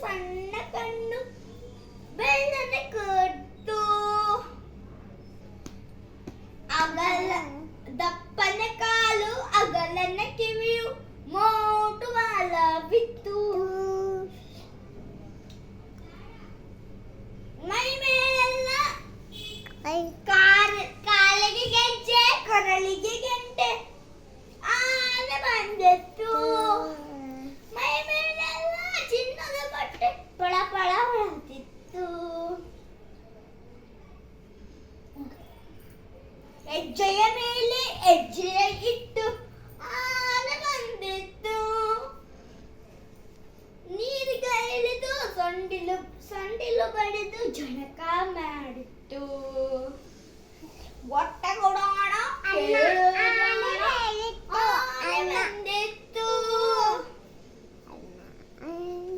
ಸಣ್ಣ ಕಣ್ಣು ಬೆಳ್ಳನೆ ಕಟ್ಟು ಅಗಲ ದಪ್ಪನ ಕಾಲು ಅಗಲನ ಕಿವಿಯು ಮೋಟು ಬಾಲ ಬಿತ್ತು ಮೈ ಮೇಲೆಲ್ಲ ಕಾಲಿಗೆ ಗೆಜ್ಜೆ ಕೊರಳಿಗೆ ಗೆಂಟೆ ಆನೆ ಬಂದಿತ್ತು ಮೈ ಮೇಲೆಲ್ಲ ಚಿನ್ನದ ಬಟ್ಟೆ ಪಳ ಪಳ ಹೊಳೆಯುತ್ತಿತ್ತು ಹೆಜ್ಜೆಯ ಮೇಲೆ ಹೆಜ್ಜೆಯ ಇಟ್ಟು ಆನೆ ಬಂದಿತ್ತು ನೀರಿಗೆ ಇಳಿದು ಸೊಂಡಿಲು ಬಡಿದು ಜನಕ ಮಾಡಿತ್ತು ಹೊಟ್ಟೆ ಕೊಡೋಣ ಬಂದಿತ್ತು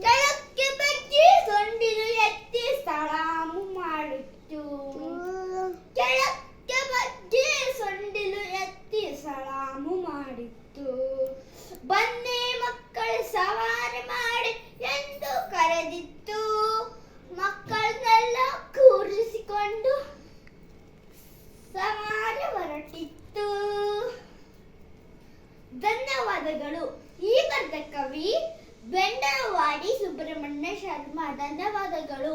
ಕೆಳಕ್ಕೆ ಬಗ್ಗಿ ಸೊಂಡಿಲು ಎತ್ತಿ ಸಲಾಮು ಮಾಡಿತ್ತು ಕೆಳಕ್ಕೆ ಬಗ್ಗಿ ಸೊಂಡಿಲು ಎತ್ತಿ ಸಲಾಮು ಮಾಡಿತ್ತು ಬನ್ನಿ ಮಕ್ಕಳು ಸವಾರಿ ಮಾಡಿ ಎಂದು ಕರೆದಿತ್ತು ಮಕ್ಕಳನ್ನೆಲ್ಲ ಕೂರಿಸಿಕೊಂಡು ಸವಾರಿ ಹೊರಟಿತ್ತು ಧನ್ಯವಾದಗಳು. ಈ ಬರೆದ ಕವಿ ಬೆಂಡರವಾಡಿ ಸುಬ್ರಹ್ಮಣ್ಯ ಶರ್ಮಾ. ಧನ್ಯವಾದಗಳು.